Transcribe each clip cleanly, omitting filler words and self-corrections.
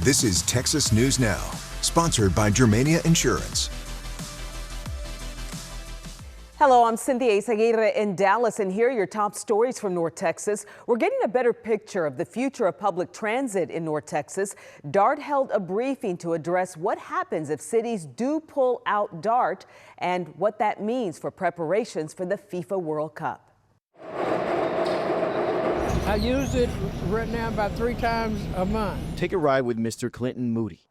This is Texas News Now, sponsored by Germania Insurance. Hello, I'm Cynthia Izaguirre in Dallas, and here are your top stories from North Texas. We're getting a better picture of the future of public transit in North Texas. DART held a briefing to address what happens if cities do pull out DART and what that means for preparations for the FIFA World Cup. I use it right now about 3 times a month. Take a ride with Mr. Clinton Moody,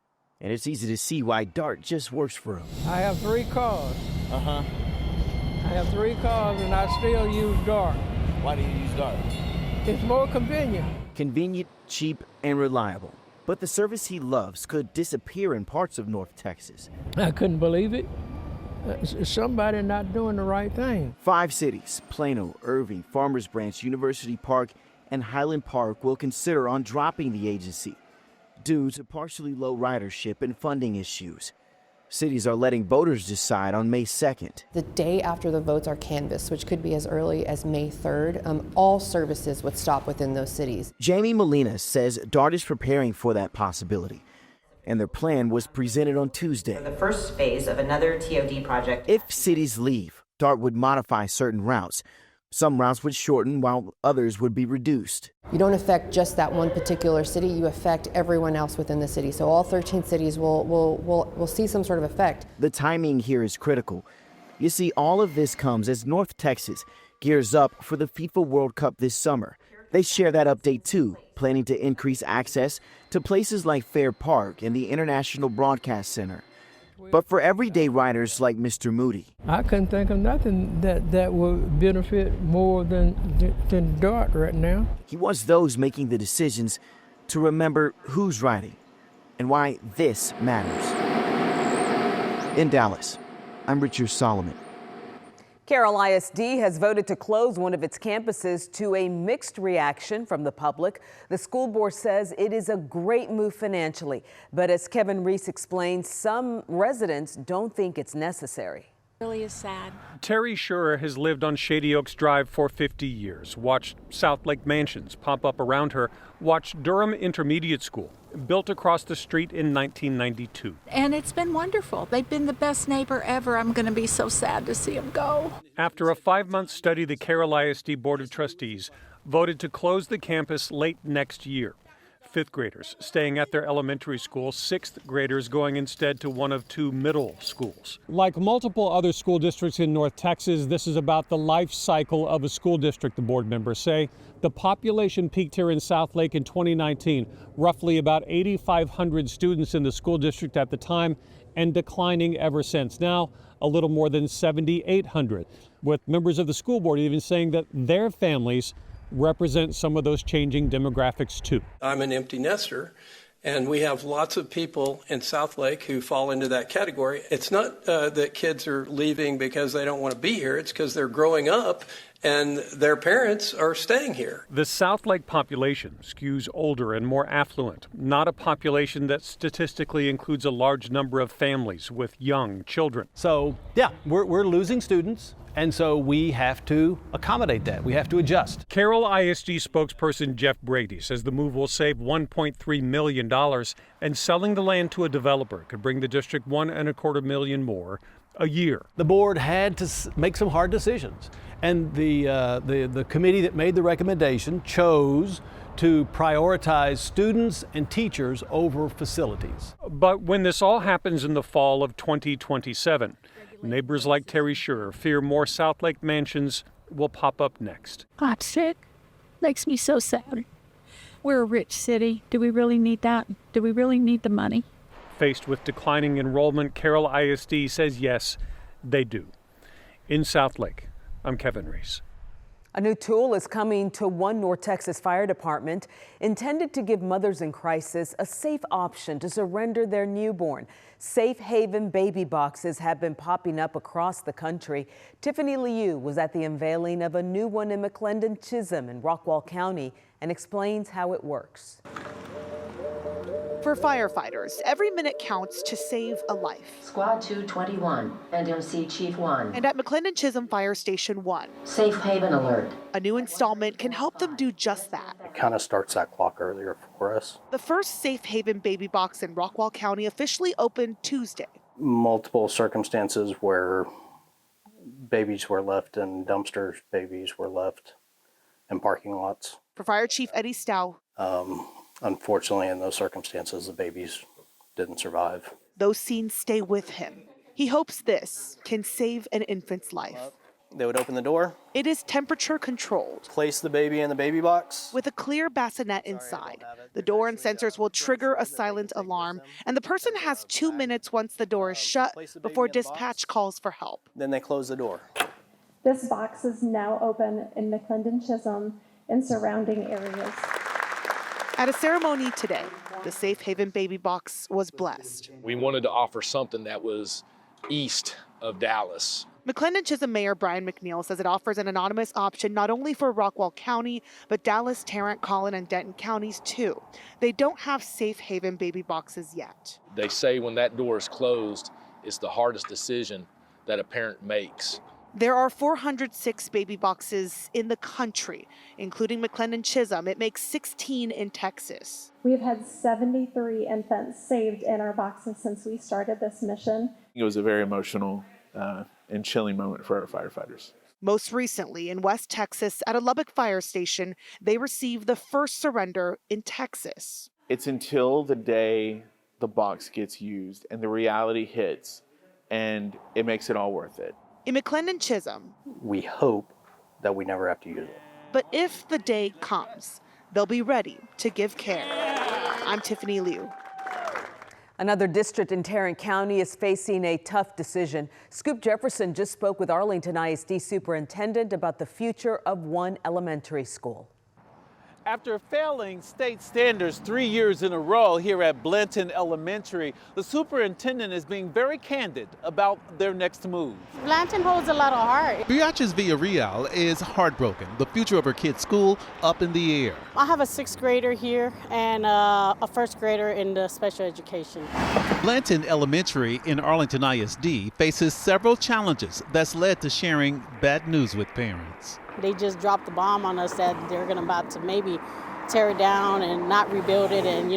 and it's easy to see why DART just works for him. I have 3 cars. I have 3 cars and I still use DART. Why do you use DART? It's more convenient. Convenient, cheap, and reliable. But the service he loves could disappear in parts of North Texas. I couldn't believe it. Somebody not doing the right thing. 5 cities, Plano, Irving, Farmers Branch, University Park, and Highland Park will consider on dropping the agency due to partially low ridership and funding issues. Cities are letting voters decide on May 2nd. The day after the votes are canvassed, which could be as early as May 3rd, all services would stop within those cities. Jamie Molina says DART is preparing for that possibility, and their plan was presented on Tuesday. The first phase of another TOD project. If cities leave, DART would modify certain routes. Some routes would shorten while others would be reduced. You don't affect just that one particular city, you affect everyone else within the city. So all 13 cities will see some sort of effect. The timing here is critical. You see, all of this comes as North Texas gears up for the FIFA World Cup this summer. They share that update too, planning to increase access to places like Fair Park and the International Broadcast Center. But for everyday riders like Mr. Moody, I couldn't think of nothing that would benefit more than DART right now. he wants those making the decisions to remember who's riding and why this matters. In Dallas, I'm Richard Solomon. Carroll ISD has voted to close one of its campuses to a mixed reaction from the public. The school board says it is a great move financially, but as Kevin Reese explains, some residents don't think it's necessary. Really is sad. Terry Schurer has lived on Shady Oaks Drive for 50 years, watched South Lake mansions pop up around her, watched Durham Intermediate School, built across the street in 1992. And it's been wonderful. They've been the best neighbor ever. I'm going to be so sad to see them go. After a 5-month study, the Carroll ISD Board of Trustees voted to close the campus late next year. 5th graders staying at their elementary school, 6th graders going instead to one of 2 middle schools. Like multiple other school districts in North Texas, this is about the life cycle of a school district, the board members say. The population peaked here in South Lake in 2019, roughly about 8,500 students in the school district at the time, and declining ever since. Now, a little more than 7,800, with members of the school board even saying that their families represent some of those changing demographics too. I'm an empty nester, and we have lots of people in South Lake who fall into that category. It's not that kids are leaving because they don't want to be here. It's because they're growing up and their parents are staying here. The South Lake population skews older and more affluent, not a population that statistically includes a large number of families with young children. So, yeah, we're losing students. And so we have to accommodate that. We have to adjust. Carroll ISD spokesperson Jeff Brady says the move will save $1.3 million, and selling the land to a developer could bring the district $1.25 million more a year. The board had to make some hard decisions, and the committee that made the recommendation chose to prioritize students and teachers over facilities. But when this all happens in the fall of 2027, neighbors like Terry Schurer fear more South Lake mansions will pop up next. I'm sick. Makes me so sad. We're a rich city. Do we really need that? Do we really need the money? Faced with declining enrollment, Carroll ISD says yes, they do. In South Lake, I'm Kevin Reese. A new tool is coming to one North Texas fire department intended to give mothers in crisis a safe option to surrender their newborn. Safe haven baby boxes have been popping up across the country. Tiffany Liu was at the unveiling of a new one in McClendon, Chisholm, in Rockwall County and explains how it works. For firefighters, every minute counts to save a life. Squad 221, NMC Chief 1. And at McClendon Chisholm Fire Station 1, Safe Haven Alert. A new installment can help them do just that. It kind of starts that clock earlier for us. The first Safe Haven baby box in Rockwall County officially opened Tuesday. Multiple circumstances where babies were left in dumpsters, babies were left in parking lots. For Fire Chief Eddie Stow, unfortunately, in those circumstances, the babies didn't survive. Those scenes stay with him. He hopes this can save an infant's life. They would open the door. It is temperature controlled. Place the baby in the baby box. With a clear bassinet inside. The door and sensors will trigger a silent alarm, and the person has 2 minutes once the door is shut before dispatch calls for help. Then they close the door. This box is now open in McClendon Chisholm and surrounding areas. At a ceremony today, the Safe Haven baby box was blessed. We wanted to offer something that was east of Dallas. McClendon Chisholm Mayor Brian McNeil says it offers an anonymous option not only for Rockwall County, but Dallas, Tarrant, Collin, and Denton counties too. They don't have Safe Haven baby boxes yet. They say when that door is closed, it's the hardest decision that a parent makes. There are 406 baby boxes in the country, including McClendon Chisholm. It makes 16 in Texas. We've had 73 infants saved in our boxes since we started this mission. It was a very emotional and chilling moment for our firefighters. Most recently, in West Texas, at a Lubbock fire station, they received the first surrender in Texas. It's until the day the box gets used and the reality hits, and it makes it all worth it. In McClendon Chisholm, we hope that we never have to use it. But if the day comes, they'll be ready to give care. I'm Tiffany Liu. Another district in Tarrant County is facing a tough decision. Scoop Jefferson just spoke with Arlington ISD Superintendent about the future of one elementary school. After failing state standards 3 years in a row here at Blanton Elementary, the superintendent is being very candid about their next move. Blanton holds a lot of heart. Beatrice Villarreal is heartbroken. The future of her kid's school up in the air. I have a 6th grader here and a 1st grader in the special education. Blanton Elementary in Arlington ISD faces several challenges that's led to sharing bad news with parents. They just dropped the bomb on us that they're about to maybe tear it down and not rebuild it and,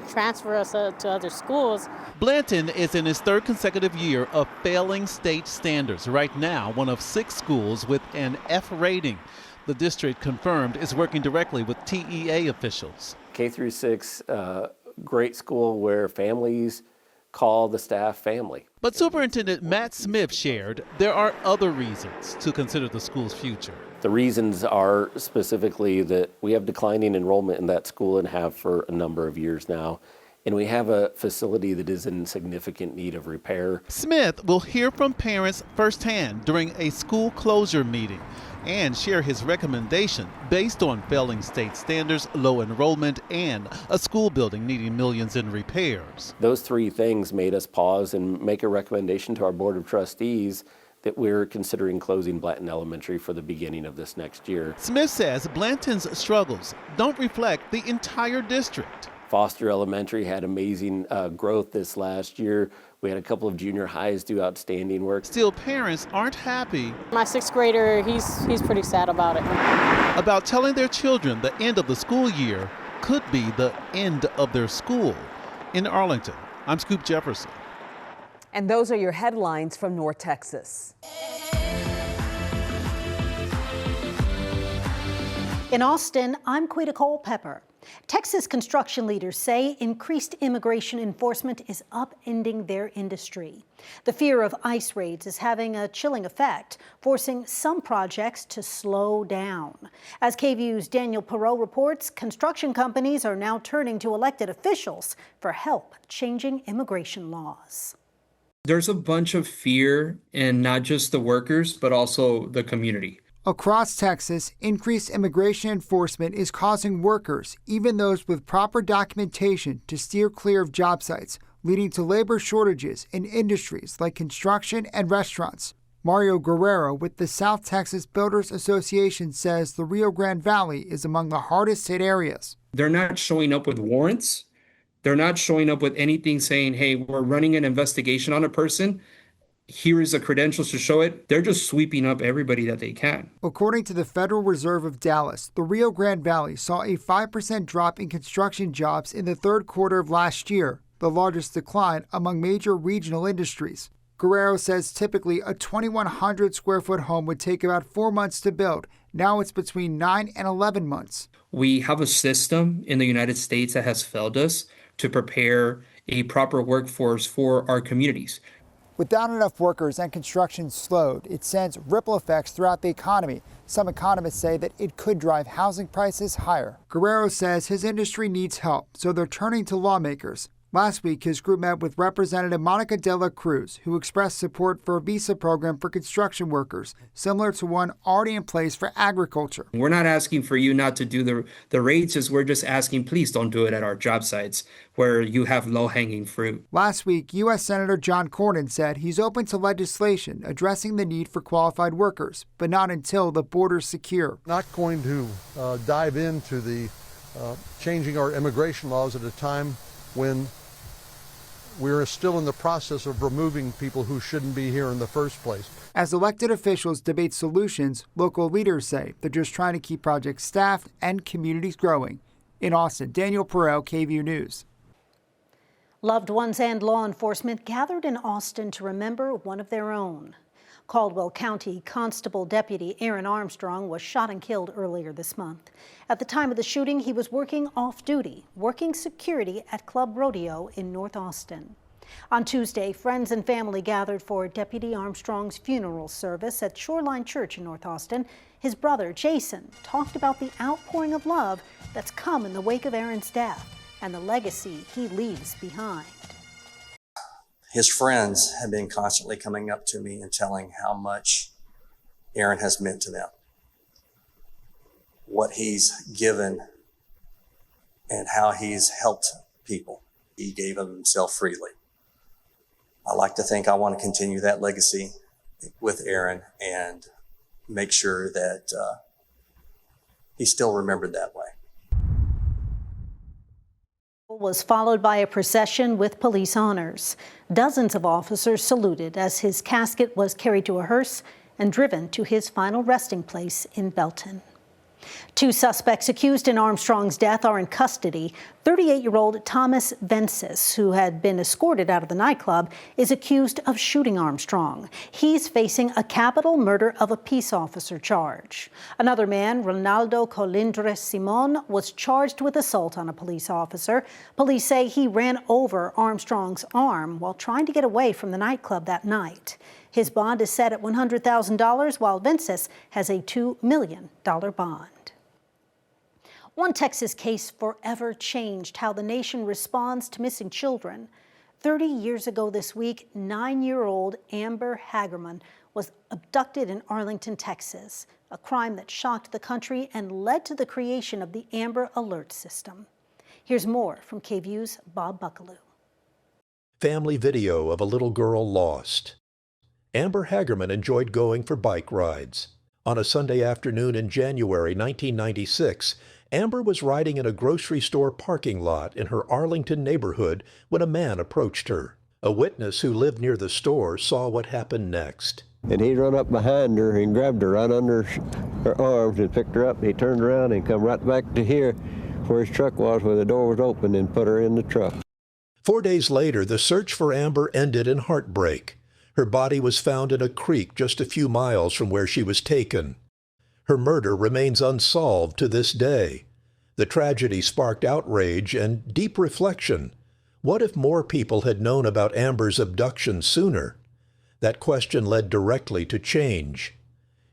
transfer us to other schools. Blanton is in its 3rd consecutive year of failing state standards. Right now, one of 6 schools with an F rating. The district confirmed is working directly with TEA officials. K-6, great school where families call the staff family. But Superintendent Matt Smith shared there are other reasons to consider the school's future. The reasons are specifically that we have declining enrollment in that school and have for a number of years now. And we have a facility that is in significant need of repair. Smith will hear from parents firsthand during a school closure meeting and share his recommendation based on failing state standards, low enrollment, and a school building needing millions in repairs. Those 3 things made us pause and make a recommendation to our Board of Trustees that we're considering closing Blanton Elementary for the beginning of this next year. Smith says Blanton's struggles don't reflect the entire district. Foster Elementary had amazing growth this last year. We had a couple of junior highs do outstanding work. Still, parents aren't happy. My 6th grader, he's pretty sad about it. About telling their children the end of the school year could be the end of their school. In Arlington, I'm Scoop Jefferson. And those are your headlines from North Texas. In Austin, I'm Quita Culpepper. Texas construction leaders say increased immigration enforcement is upending their industry. The fear of ICE raids is having a chilling effect, forcing some projects to slow down. As KVU's Daniel Perot reports, construction companies are now turning to elected officials for help changing immigration laws. There's a bunch of fear in not just the workers, but also the community. Across Texas, increased immigration enforcement is causing workers, even those with proper documentation, to steer clear of job sites, leading to labor shortages in industries like construction and restaurants. Mario Guerrero with the South Texas Builders Association says the Rio Grande Valley is among the hardest hit areas. They're not showing up with warrants. They're not showing up with anything saying, hey, we're running an investigation on a person. Here is the credentials to show it. They're just sweeping up everybody that they can. According to the Federal Reserve of Dallas, the Rio Grande Valley saw a 5% drop in construction jobs in the third quarter of last year, the largest decline among major regional industries. Guerrero says typically a 2,100 square foot home would take about 4 months to build. Now it's between 9 and 11 months. We have a system in the United States that has failed us to prepare a proper workforce for our communities. Without enough workers and construction slowed, it sends ripple effects throughout the economy. Some economists say that it could drive housing prices higher. Guerrero says his industry needs help, so they're turning to lawmakers. Last week, his group met with Representative Monica de la Cruz, who expressed support for a visa program for construction workers, similar to one already in place for agriculture. We're not asking for you not to do the rates, we're just asking, please don't do it at our job sites where you have low-hanging fruit. Last week, U.S. Senator John Cornyn said he's open to legislation addressing the need for qualified workers, but not until the border's secure. Not going to dive into the changing our immigration laws at a time when we're still in the process of removing people who shouldn't be here in the first place. As elected officials debate solutions, local leaders say they're just trying to keep projects staffed and communities growing. In Austin, Daniel Perel, KVUE News. Loved ones and law enforcement gathered in Austin to remember one of their own. Caldwell County Constable Deputy Aaron Armstrong was shot and killed earlier this month. At the time of the shooting, he was working off-duty, working security at Club Rodeo in North Austin. On Tuesday, friends and family gathered for Deputy Armstrong's funeral service at Shoreline Church in North Austin. His brother, Jason, talked about the outpouring of love that's come in the wake of Aaron's death and the legacy he leaves behind. His friends have been constantly coming up to me and telling how much Aaron has meant to them, what he's given and how he's helped people. He gave of himself freely. I like to think I want to continue that legacy with Aaron and make sure that he's still remembered that way. Was followed by a procession with police honors. Dozens of officers saluted as his casket was carried to a hearse and driven to his final resting place in Belton. 2 suspects accused in Armstrong's death are in custody. 38-year-old Thomas Vences, who had been escorted out of the nightclub, is accused of shooting Armstrong. He's facing a capital murder of a peace officer charge. Another man, Ronaldo Colindres Simon, was charged with assault on a police officer. Police say he ran over Armstrong's arm while trying to get away from the nightclub that night. His bond is set at $100,000, while Vences has a $2 million bond. One Texas case forever changed how the nation responds to missing children. 30 years ago this week, 9-year-old Amber Hagerman was abducted in Arlington, Texas, a crime that shocked the country and led to the creation of the Amber Alert system. Here's more from KVUE's Bob Buckaloo. Family video of a little girl lost. Amber Hagerman enjoyed going for bike rides. On a Sunday afternoon in January 1996, Amber was riding in a grocery store parking lot in her Arlington neighborhood when a man approached her. A witness who lived near the store saw what happened next. And he run up behind her and grabbed her right under her arms and picked her up. He turned around and come right back to here where his truck was, where the door was open, and put her in the truck. 4 days later, the search for Amber ended in heartbreak. Her body was found in a creek just a few miles from where she was taken. Her murder remains unsolved to this day. The tragedy sparked outrage and deep reflection. What if more people had known about Amber's abduction sooner? That question led directly to change.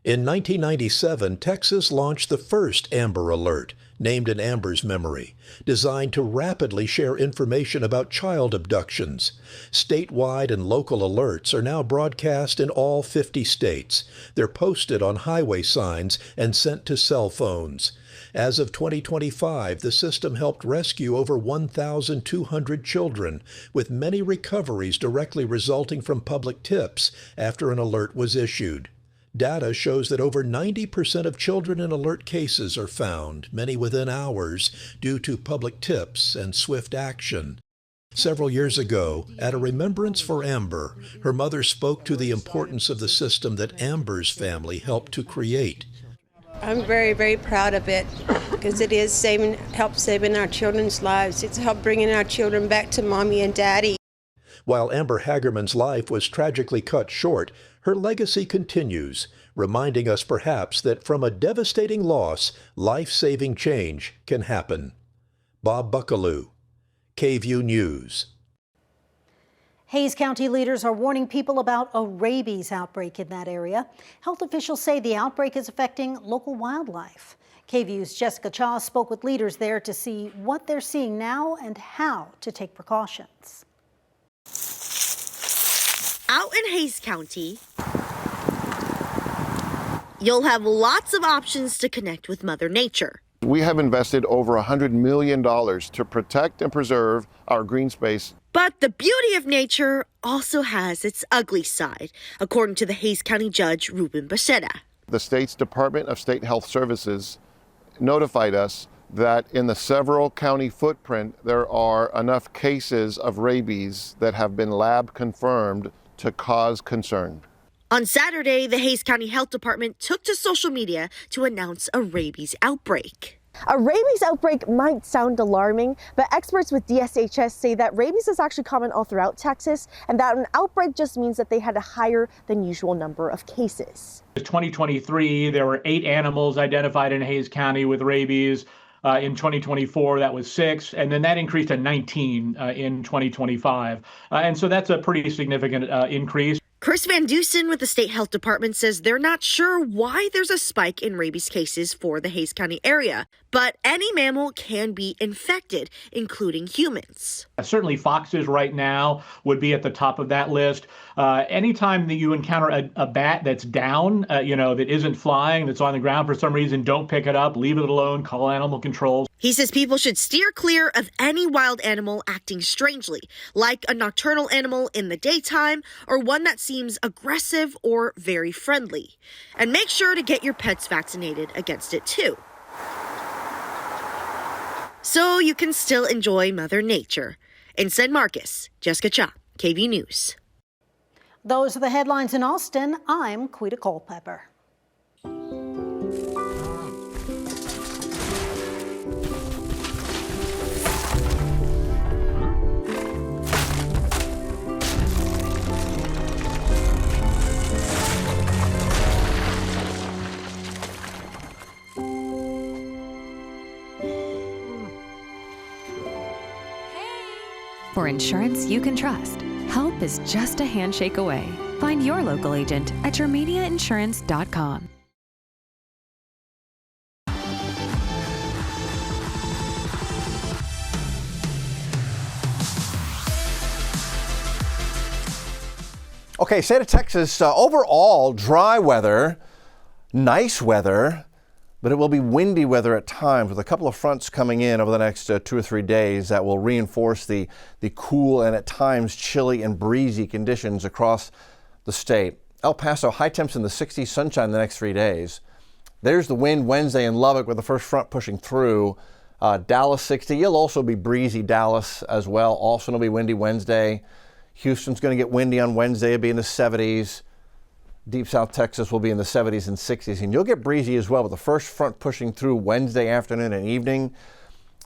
In 1997, Texas launched the first Amber Alert, named in Amber's memory, designed to rapidly share information about child abductions. Statewide and local alerts are now broadcast in all 50 states. They're posted on highway signs and sent to cell phones. As of 2025, the system helped rescue over 1,200 children, with many recoveries directly resulting from public tips after an alert was issued. Data shows that over 90% of children in alert cases are found, many within hours, due to public tips and swift action. Several years ago, at a Remembrance for Amber, her mother spoke to the importance of the system that Amber's family helped to create. I'm very, very proud of it because it is help saving our children's lives. It's helped bringing our children back to mommy and daddy. While Amber Hagerman's life was tragically cut short, her legacy continues, reminding us perhaps that from a devastating loss, life-saving change can happen. Bob Buckaloo, KVUE News. Hays County leaders are warning people about a rabies outbreak in that area. Health officials say the outbreak is affecting local wildlife. KVUE's Jessica Cha spoke with leaders there to see what they're seeing now and how to take precautions. Out in Hays County, you'll have lots of options to connect with Mother Nature. We have invested over $100 million to protect and preserve our green space. But the beauty of nature also has its ugly side, according to the Hays County Judge Ruben Becerra. The state's Department of State Health Services notified us that in the several county footprint, there are enough cases of rabies that have been lab confirmed to cause concern. On Saturday, the Hays County Health Department took to social media to announce a rabies outbreak. A rabies outbreak might sound alarming, but experts with DSHS say that rabies is actually common all throughout Texas, and that an outbreak just means that they had a higher than usual number of cases. In 2023, there were 8 animals identified in Hays County with rabies. In 2024, that was 6, and then that increased to 19 in 2025. And so that's a pretty significant increase. Chris Van Dusen with the State Health Department says they're not sure why there's a spike in rabies cases for the Hays County area, but any mammal can be infected, including humans. Certainly foxes right now would be at the top of that list. Anytime that you encounter a bat that's down, that isn't flying, that's on the ground for some reason, don't pick it up, leave it alone, call animal control. He says people should steer clear of any wild animal acting strangely, like a nocturnal animal in the daytime or one that seems aggressive or very friendly. And make sure to get your pets vaccinated against it too, so you can still enjoy Mother Nature. In San Marcos, Jessica Cha, KVUE News. Those are the headlines in Austin. I'm Quita Culpepper. For insurance you can trust, help is just a handshake away. Find your local agent at yourmediainsurance.com. Okay, state of Texas, overall dry weather, nice weather, but it will be windy weather at times with a couple of fronts coming in over the next 2 or 3 days that will reinforce the cool and at times chilly and breezy conditions across the state. El Paso, high temps in the 60s, sunshine the next 3 days. There's the wind Wednesday in Lubbock with the first front pushing through. Dallas 60, you'll also be breezy Dallas as well. Austin will be windy Wednesday. Houston's going to get windy on Wednesday, it'll be in the 70s. Deep South Texas will be in the 70s and 60s, and you'll get breezy as well with the first front pushing through Wednesday afternoon and evening.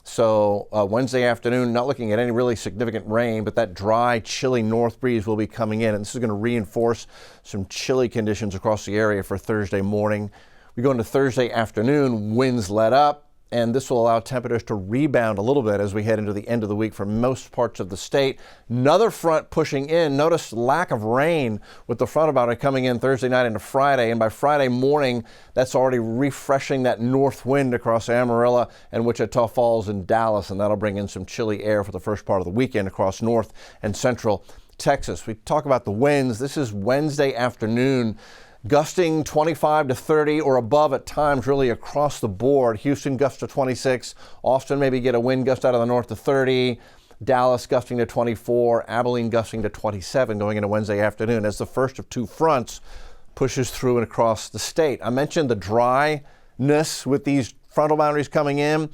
So Wednesday afternoon, not looking at any really significant rain, but that dry, chilly north breeze will be coming in, and this is going to reinforce some chilly conditions across the area for Thursday morning. We go into Thursday afternoon, winds let up, and this will allow temperatures to rebound a little bit as we head into the end of the week for most parts of the state. Another front pushing in. Notice lack of rain with the front about it coming in Thursday night into Friday, and by Friday morning, that's already refreshing that north wind across Amarillo and Wichita Falls and Dallas, and that'll bring in some chilly air for the first part of the weekend across north and central Texas. We talk about the winds. This is Wednesday afternoon. Gusting 25 to 30 or above at times really across the board. Houston gusts to 26. Austin maybe get a wind gust out of the north to 30. Dallas gusting to 24. Abilene gusting to 27 going into Wednesday afternoon as the first of 2 fronts pushes through and across the state. I mentioned the dryness with these frontal boundaries coming in.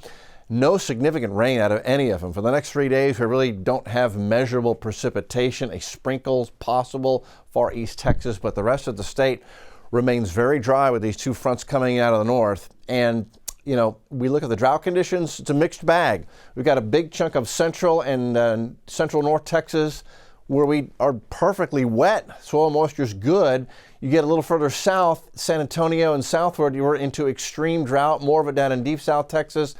No significant rain out of any of them. For the next 3 days, we really don't have measurable precipitation. A sprinkle possible far east Texas, but the rest of the state remains very dry with these two fronts coming out of the north. And, you know, we look at the drought conditions, it's a mixed bag. We've got a big chunk of central and central north Texas where we are perfectly wet. Soil moisture is good. You get a little further south, San Antonio and southward, you're into extreme drought, more of it down in deep South Texas.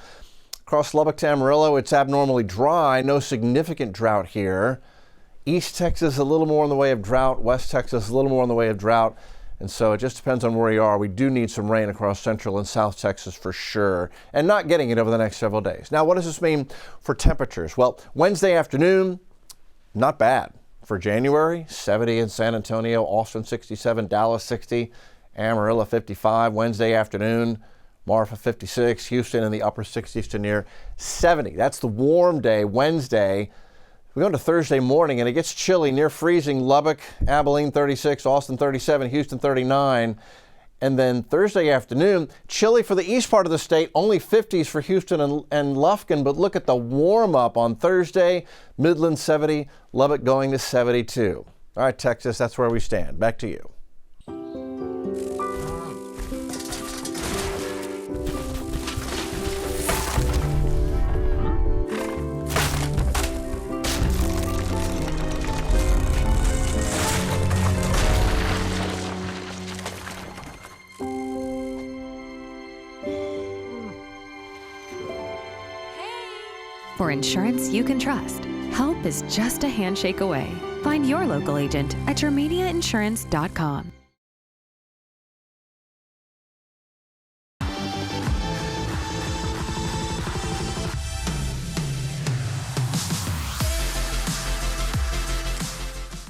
Across Lubbock to Amarillo, it's abnormally dry, no significant drought here. East Texas, a little more in the way of drought. West Texas, a little more in the way of drought. And so it just depends on where you are. We do need some rain across Central and South Texas for sure, and not getting it over the next several days. Now, what does this mean for temperatures? Well, Wednesday afternoon, not bad. For January, 70 in San Antonio, Austin 67, Dallas 60, Amarillo 55. Wednesday afternoon, Marfa 56, Houston in the upper 60s to near 70. That's the warm day, Wednesday. We go into Thursday morning and it gets chilly, near freezing. Lubbock, Abilene 36, Austin 37, Houston 39. And then Thursday afternoon, chilly for the east part of the state, only 50s for Houston and Lufkin. But look at the warm up on Thursday, Midland 70, Lubbock going to 72. All right, Texas, that's where we stand. Back to you. For insurance you can trust, help is just a handshake away. Find your local agent at germaniainsurance.com.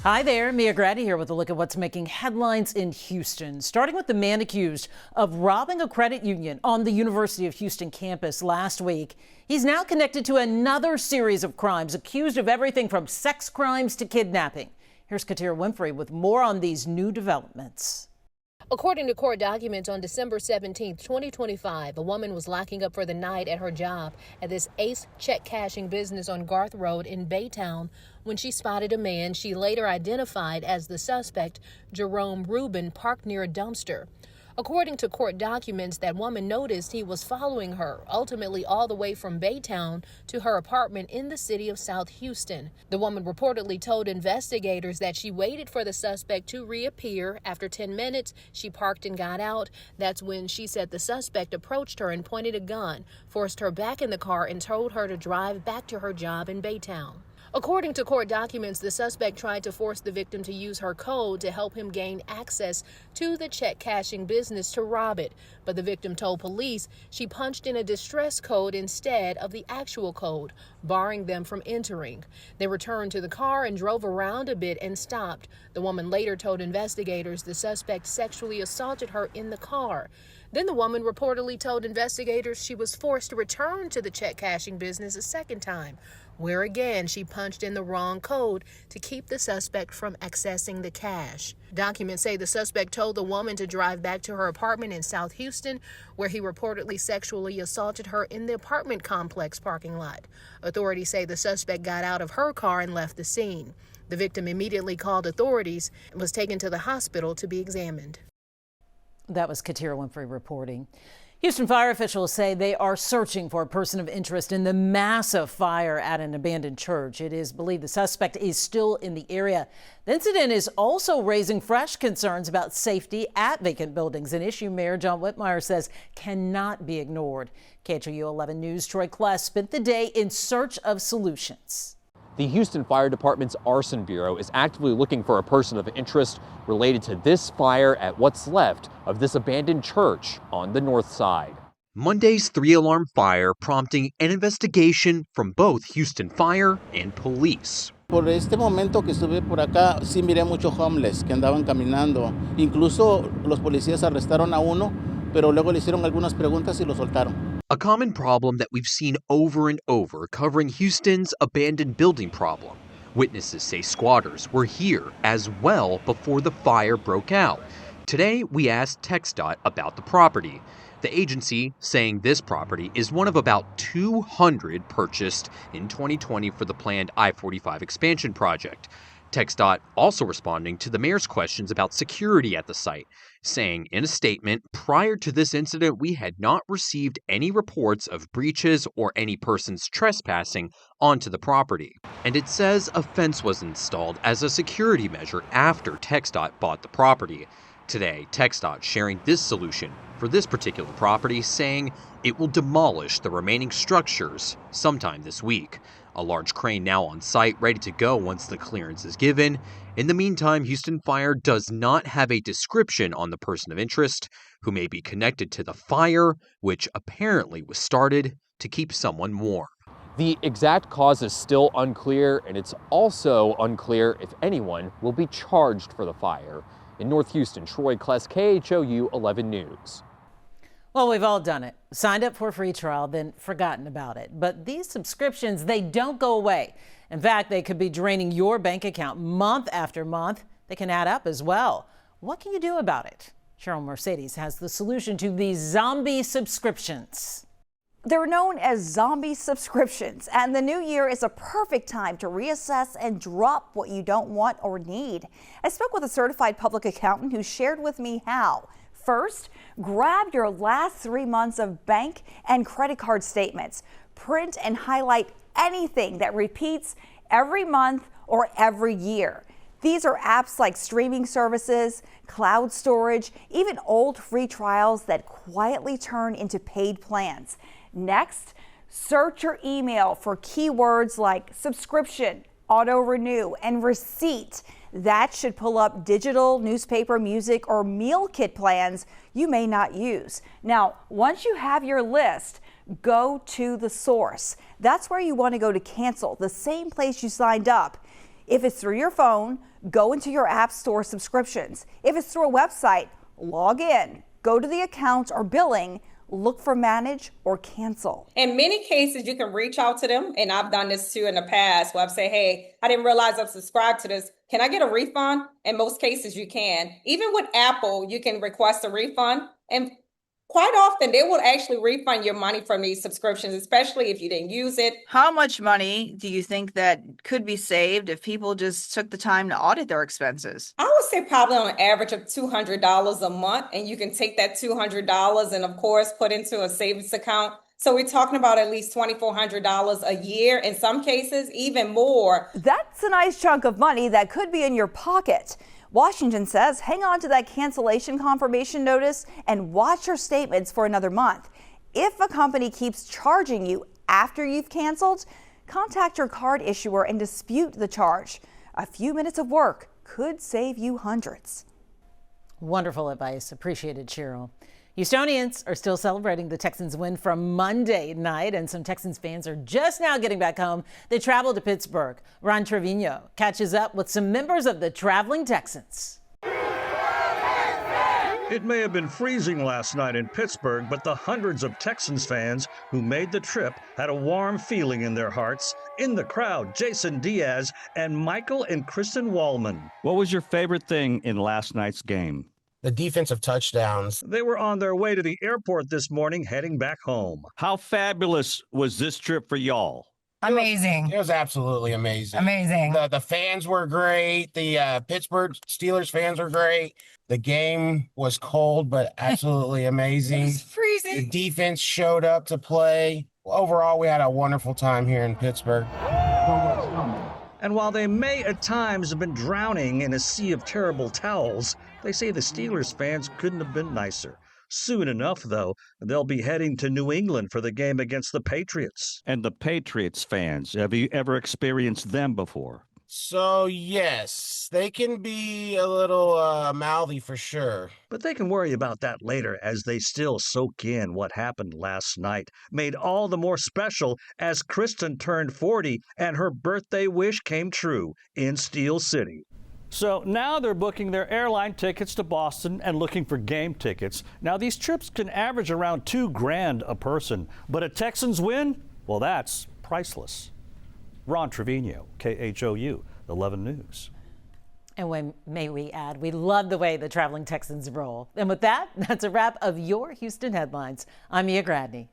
Hi there, Mia Grady here with a look at what's making headlines in Houston. Starting with the man accused of robbing a credit union on the University of Houston campus last week. He's now connected to another series of crimes, accused of everything from sex crimes to kidnapping. Here's Katira Winfrey with more on these new developments. According to court documents, on December 17, 2025, a woman was locking up for the night at her job at this Ace check cashing business on Garth Road in Baytown when she spotted a man she later identified as the suspect, Jerome Rubin, parked near a dumpster. According to court documents, that woman noticed he was following her, ultimately all the way from Baytown to her apartment in the city of South Houston. The woman reportedly told investigators that she waited for the suspect to reappear. After 10 minutes, she parked and got out. That's when she said the suspect approached her and pointed a gun, forced her back in the car, and told her to drive back to her job in Baytown. According to court documents, the suspect tried to force the victim to use her code to help him gain access to the check cashing business to rob it. But the victim told police she punched in a distress code instead of the actual code, barring them from entering. They returned to the car and drove around a bit and stopped. The woman later told investigators the suspect sexually assaulted her in the car. Then the woman reportedly told investigators she was forced to return to the check cashing business a second time, where again she punched in the wrong code to keep the suspect from accessing the cash. Documents say the suspect told the woman to drive back to her apartment in South Houston, where he reportedly sexually assaulted her in the apartment complex parking lot. Authorities say the suspect got out of her car and left the scene. The victim immediately called authorities and was taken to the hospital to be examined. That was Katira Winfrey reporting. Houston fire officials say they are searching for a person of interest in the massive fire at an abandoned church. It is believed the suspect is still in the area. The incident is also raising fresh concerns about safety at vacant buildings, an issue Mayor John Whitmire says cannot be ignored. KHOU 11 News' Troy Kless spent the day in search of solutions. The Houston Fire Department's Arson Bureau is actively looking for a person of interest related to this fire at what's left of this abandoned church on the north side. Monday's 3-alarm fire prompting an investigation from both Houston Fire and police. Por este momento que estuve por acá, sí miré muchos homeless que andaban caminando. Incluso los policías arrestaron a uno, pero luego le hicieron algunas preguntas y lo soltaron. A common problem that we've seen over and over covering Houston's abandoned building problem. Witnesses say squatters were here as well before the fire broke out. Today, we asked TxDOT about the property. The agency saying this property is one of about 200 purchased in 2020 for the planned I-45 expansion project. TxDOT also responding to the mayor's questions about security at the site, saying in a statement, prior to this incident, we had not received any reports of breaches or any persons trespassing onto the property. And it says a fence was installed as a security measure after TxDOT bought the property. Today, TxDOT sharing this solution for this particular property, saying it will demolish the remaining structures sometime this week. A large crane now on site, ready to go once the clearance is given. In the meantime, Houston Fire does not have a description on the person of interest who may be connected to the fire, which apparently was started to keep someone warm. The exact cause is still unclear, and it's also unclear if anyone will be charged for the fire. In North Houston, Troy Kless, KHOU 11 News. Well, we've all done it. Signed up for a free trial, then forgotten about it. But these subscriptions, they don't go away. In fact, they could be draining your bank account month after month. They can add up as well. What can you do about it? Cheryl Mercedes has the solution to these zombie subscriptions. They're known as zombie subscriptions, and the new year is a perfect time to reassess and drop what you don't want or need. I spoke with a certified public accountant who shared with me how. First, grab your last 3 months of bank and credit card statements. Print and highlight anything that repeats every month or every year. These are apps like streaming services, cloud storage, even old free trials that quietly turn into paid plans. Next, search your email for keywords like subscription, auto renew, and receipt. That should pull up digital, newspaper, music, or meal kit plans you may not use. Now, once you have your list, go to the source. That's where you want to go to cancel, the same place you signed up. If it's through your phone, go into your app store subscriptions. If it's through a website, log in, go to the accounts or billing, look for manage or cancel. In many cases, you can reach out to them, and I've done this too in the past where I've said, hey, I didn't realize I've subscribed to this. Can I get a refund? In most cases, you can. Even with Apple, you can request a refund, and quite often they will actually refund your money from these subscriptions, especially if you didn't use it. How much money do you think that could be saved if people just took the time to audit their expenses? I would say probably on an average of $200 a month, and you can take that $200 and of course put into a savings account. So we're talking about at least $2,400 a year, in some cases even more. That's a nice chunk of money that could be in your pocket. Washington says hang on to that cancellation confirmation notice and watch your statements for another month. If a company keeps charging you after you've canceled, contact your card issuer and dispute the charge. A few minutes of work could save you hundreds. Wonderful advice. Appreciated, Cheryl. Houstonians are still celebrating the Texans' win from Monday night, and some Texans fans are just now getting back home. They traveled to Pittsburgh. Ron Trevino catches up with some members of the traveling Texans. It may have been freezing last night in Pittsburgh, but the hundreds of Texans fans who made the trip had a warm feeling in their hearts. In the crowd, Jason Diaz and Michael and Kristen Wallman. What was your favorite thing in last night's game? The defensive touchdowns. They were on their way to the airport this morning, heading back home. How fabulous was this trip for y'all? Amazing. It was absolutely amazing. Amazing. The fans were great. The Pittsburgh Steelers fans were great. The game was cold, but absolutely amazing. It was freezing. The defense showed up to play. Overall, we had a wonderful time here in Pittsburgh. And while they may at times have been drowning in a sea of terrible towels, they say the Steelers fans couldn't have been nicer. Soon enough, though, they'll be heading to New England for the game against the Patriots. And the Patriots fans, have you ever experienced them before? So, yes, they can be a little mouthy for sure. But they can worry about that later as they still soak in what happened last night. Made all the more special as Kristen turned 40 and her birthday wish came true in Steel City. So now they're booking their airline tickets to Boston and looking for game tickets. Now these trips can average around $2,000 a person, but a Texans win? Well, that's priceless. Ron Trevino, KHOU 11 News. And may we add, we love the way the traveling Texans roll. And with that, that's a wrap of your Houston headlines. I'm Mia Gradney.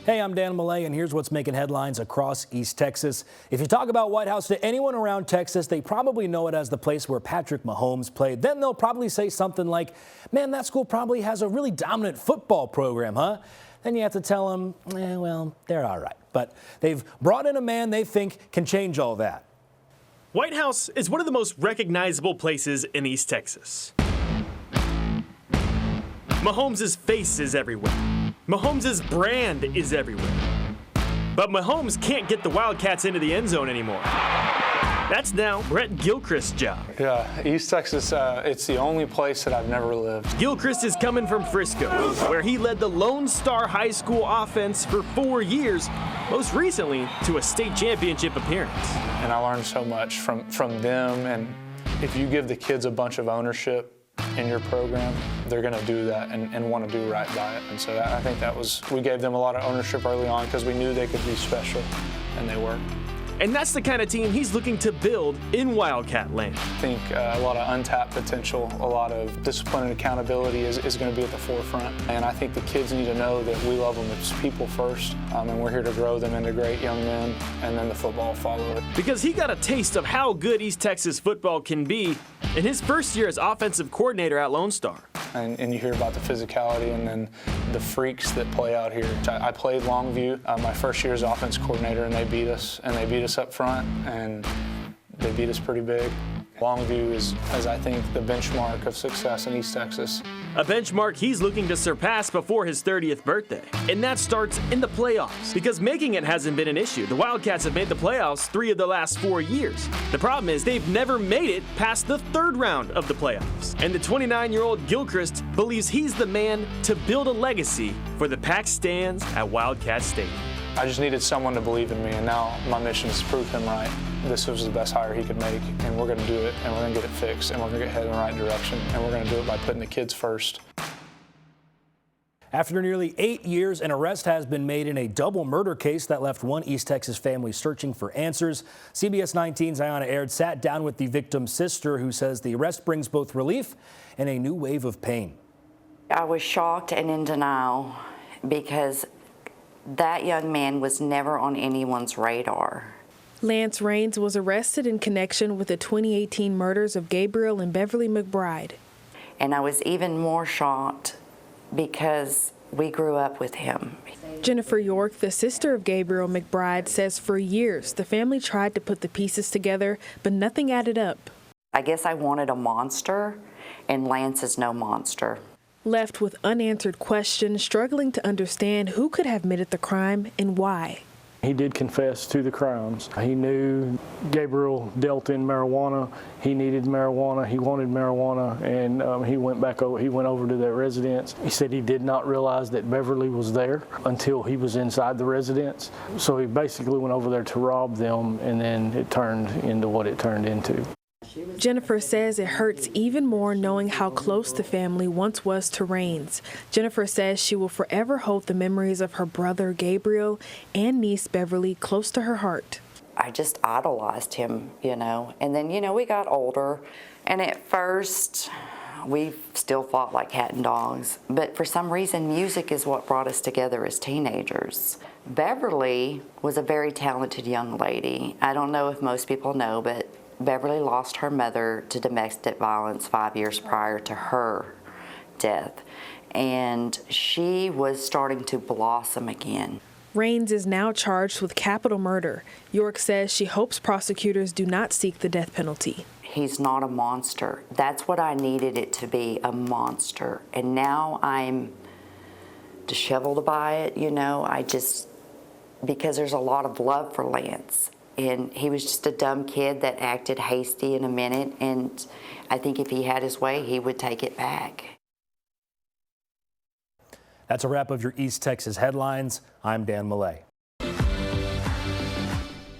Hey, I'm Dan Millay, and here's what's making headlines across East Texas. If you talk about White House to anyone around Texas, they probably know it as the place where Patrick Mahomes played. Then they'll probably say something like, man, that school probably has a really dominant football program, huh? Then you have to tell them, well, they're all right. But they've brought in a man they think can change all that. White House is one of the most recognizable places in East Texas. Mahomes' face is everywhere. Mahomes' brand is everywhere. But Mahomes can't get the Wildcats into the end zone anymore. That's now Brett Gilchrist's job. Yeah, East Texas, it's the only place that I've never lived. Gilchrist is coming from Frisco, where he led the Lone Star High School offense for 4 years, most recently to a state championship appearance. And I learned so much from them, and if you give the kids a bunch of ownership in your program, they're going to do that and want to do right by it. And so I think we gave them a lot of ownership early on because we knew they could be special, and they were. And that's the kind of team he's looking to build in Wildcat land. I think a lot of untapped potential, a lot of discipline and accountability is going to be at the forefront. And I think the kids need to know that we love them as people first, and we're here to grow them into great young men, and then the football will follow it. Because he got a taste of how good East Texas football can be in his first year as offensive coordinator at Lone Star. And you hear about the physicality and then the freaks that play out here. I played Longview my first year as offense coordinator, and they beat us up front, and they beat us pretty big. Longview is I think, the benchmark of success in East Texas. A benchmark he's looking to surpass before his 30th birthday. And that starts in the playoffs, because making it hasn't been an issue. The Wildcats have made the playoffs 3 of the last 4 years. The problem is they've never made it past the 3rd round of the playoffs. And the 29-year-old Gilchrist believes he's the man to build a legacy for the packed stands at Wildcat Stadium. I just needed someone to believe in me, and now my mission is to prove him right. This was the best hire he could make, and we're going to do it, and we're going to get it fixed, and we're going to get headed in the right direction, and we're going to do it by putting the kids first. After nearly 8 years, an arrest has been made in a double murder case that left one East Texas family searching for answers. CBS 19's Ayanna Aird sat down with the victim's sister, who says the arrest brings both relief and a new wave of pain. I was shocked and in denial because that young man was never on anyone's radar. Lance Rains was arrested in connection with the 2018 murders of Gabriel and Beverly McBride. And I was even more shocked because we grew up with him. Jennifer York, the sister of Gabriel McBride, says for years the family tried to put the pieces together, but nothing added up. I guess I wanted a monster, and Lance is no monster. Left with unanswered questions, struggling to understand who could have committed the crime and why. He did confess to the crimes. He knew Gabriel dealt in marijuana. He needed marijuana. He wanted marijuana, and he went over to their residence. He said he did not realize that Beverly was there until he was inside the residence. So he basically went over there to rob them, and then it turned into what it turned into. Jennifer says it hurts even more knowing how close the family once was to Rains. Jennifer says she will forever hold the memories of her brother Gabriel and niece Beverly close to her heart. I just idolized him, and then, we got older, and at first we still fought like cat and dogs, but for some reason music is what brought us together as teenagers. Beverly was a very talented young lady. I don't know if most people know, but Beverly lost her mother to domestic violence 5 years prior to her death, and she was starting to blossom again. Rains is now charged with capital murder. York says she hopes prosecutors do not seek the death penalty. He's not a monster. That's what I needed it to be, a monster. And now I'm disheveled by it, because there's a lot of love for Lance. And he was just a dumb kid that acted hasty in a minute, and I think if he had his way, he would take it back. That's a wrap of your East Texas headlines. I'm Dan Millay.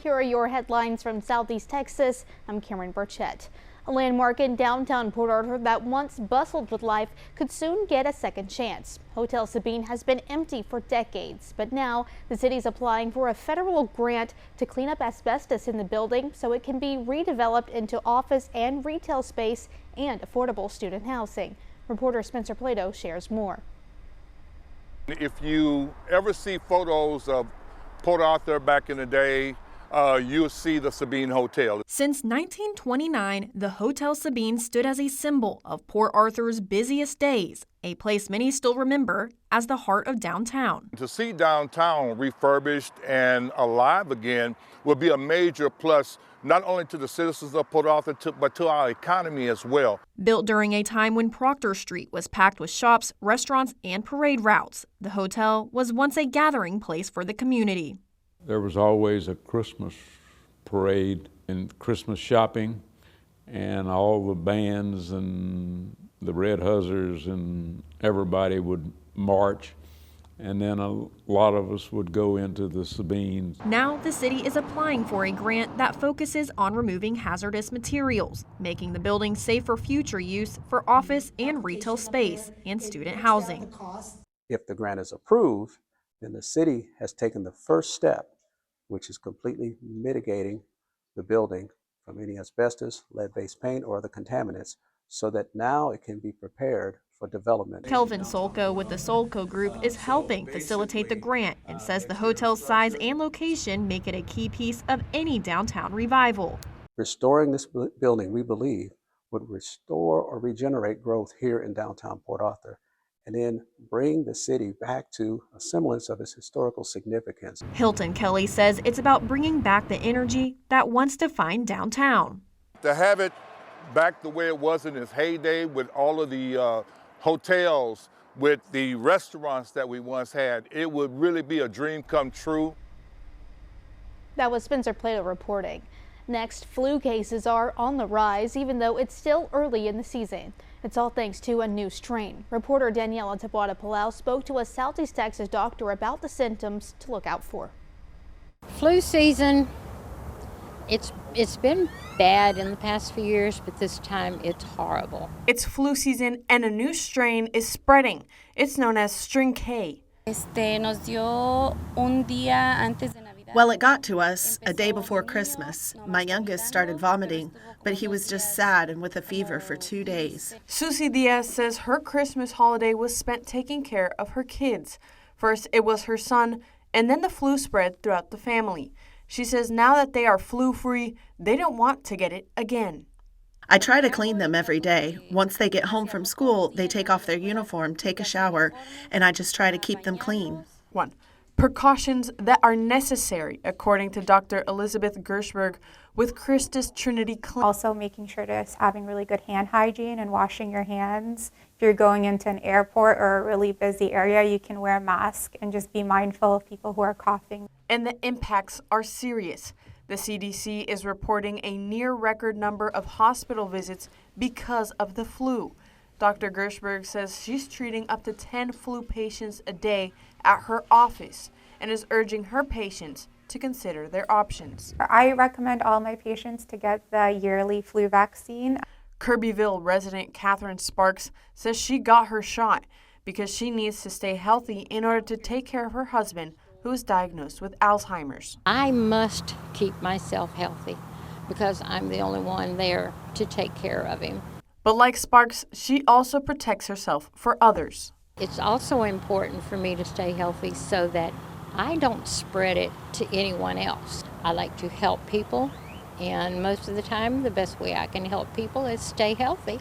Here are your headlines from Southeast Texas. I'm Cameron Burchett. A landmark in downtown Port Arthur that once bustled with life could soon get a second chance. Hotel Sabine has been empty for decades, but now the city's applying for a federal grant to clean up asbestos in the building so it can be redeveloped into office and retail space and affordable student housing. Reporter Spencer Plato shares more. If you ever see photos of Port Arthur back in the day, you'll see the Sabine Hotel. Since 1929, the Hotel Sabine stood as a symbol of Port Arthur's busiest days, a place many still remember as the heart of downtown. To see downtown refurbished and alive again would be a major plus, not only to the citizens of Port Arthur, but to our economy as well. Built during a time when Proctor Street was packed with shops, restaurants, and parade routes, the hotel was once a gathering place for the community. There was always a Christmas parade and Christmas shopping, and all the bands and the Red Hussars and everybody would march, and then a lot of us would go into the Sabine. Now the city is applying for a grant that focuses on removing hazardous materials, making the building safe for future use for office and retail space and student housing. If the grant is approved, then the city has taken the first step, which is completely mitigating the building from any asbestos, lead-based paint, or other contaminants, so that now it can be prepared for development. Kelvin Solko with the Solko Group is helping facilitate the grant and says the hotel's size and location make it a key piece of any downtown revival. Restoring this building, we believe, would restore or regenerate growth here in downtown Port Arthur, and then bring the city back to a semblance of its historical significance. Hilton Kelly says it's about bringing back the energy that once defined downtown. To have it back the way it was in its heyday, with all of the hotels, with the restaurants that we once had, it would really be a dream come true. That was Spencer Plato reporting. Next, flu cases are on the rise, even though it's still early in the season. It's all thanks to a new strain. Reporter Daniela Tabuada-Palau spoke to a Southeast Texas doctor about the symptoms to look out for. Flu season, it's been bad in the past few years, but this time it's horrible. It's flu season and a new strain is spreading. It's known as String K. Well, it got to us a day before Christmas. My youngest started vomiting, but he was just sad and with a fever for 2 days. Susie Diaz says her Christmas holiday was spent taking care of her kids. First, it was her son, and then the flu spread throughout the family. She says now that they are flu-free, they don't want to get it again. I try to clean them every day. Once they get home from school, they take off their uniform, take a shower, and I just try to keep them clean. 1. Precautions that are necessary, according to Dr. Elizabeth Gershberg with Christus Trinity Clinic. Also making sure to having really good hand hygiene and washing your hands. If you're going into an airport or a really busy area, you can wear a mask and just be mindful of people who are coughing. And the impacts are serious. The CDC is reporting a near record number of hospital visits because of the flu. Dr. Gershberg says she's treating up to 10 flu patients a day at her office and is urging her patients to consider their options. I recommend all my patients to get the yearly flu vaccine. Kirbyville resident Catherine Sparks says she got her shot because she needs to stay healthy in order to take care of her husband, who is diagnosed with Alzheimer's. I must keep myself healthy because I'm the only one there to take care of him. But like Sparks, she also protects herself for others. It's also important for me to stay healthy so that I don't spread it to anyone else. I like to help people, and most of the time, the best way I can help people is stay healthy.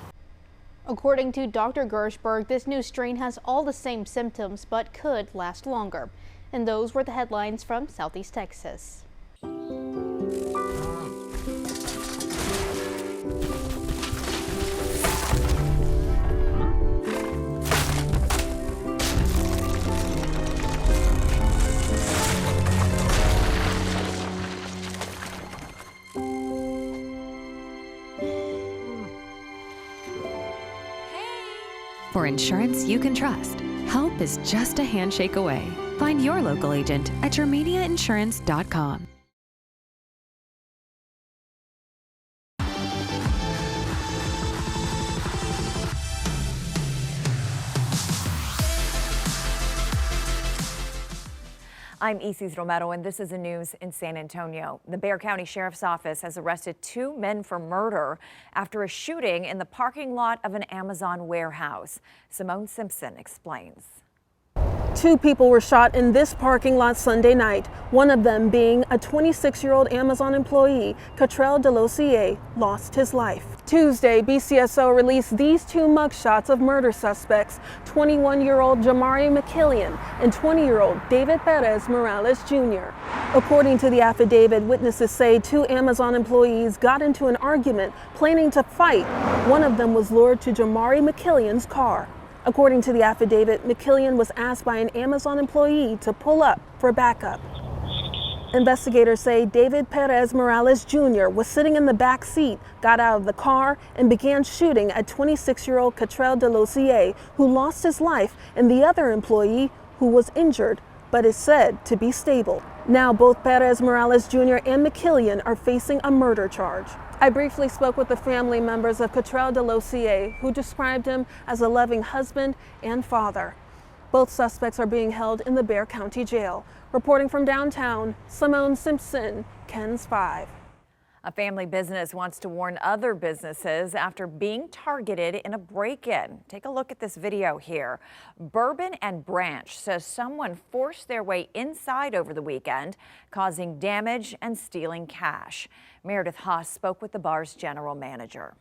According to Dr. Gershberg, this new strain has all the same symptoms but could last longer. And those were the headlines from Southeast Texas. For insurance you can trust, help is just a handshake away. Find your local agent at yourmediainsurance.com. I'm Isis Romero, and this is the news in San Antonio. The Bexar County Sheriff's Office has arrested 2 men for murder after a shooting in the parking lot of an Amazon warehouse. Simone Simpson explains. 2 people were shot in this parking lot Sunday night, one of them being a 26-year-old Amazon employee. Cottrell Delosier lost his life. Tuesday, BCSO released these 2 mugshots of murder suspects, 21-year-old Jamari McKillian and 20-year-old David Perez Morales Jr. According to the affidavit, witnesses say 2 Amazon employees got into an argument, planning to fight. One of them was lured to Jamari McKillian's car. According to the affidavit, McKillian was asked by an Amazon employee to pull up for backup. Investigators say David Perez Morales Jr. was sitting in the back seat, got out of the car, and began shooting at 26-year-old Cottrell Delosier, who lost his life, and the other employee who was injured but is said to be stable. Now both Perez Morales Jr. and McKillian are facing a murder charge. I briefly spoke with the family members of Cottrell Delosier, who described him as a loving husband and father. Both suspects are being held in the Bexar County Jail. Reporting from downtown, Simone Simpson, KENS 5. A family business wants to warn other businesses after being targeted in a break-in. Take a look at this video here. Bourbon and Branch says someone forced their way inside over the weekend, causing damage and stealing cash. Meredith Haas spoke with the bar's general manager.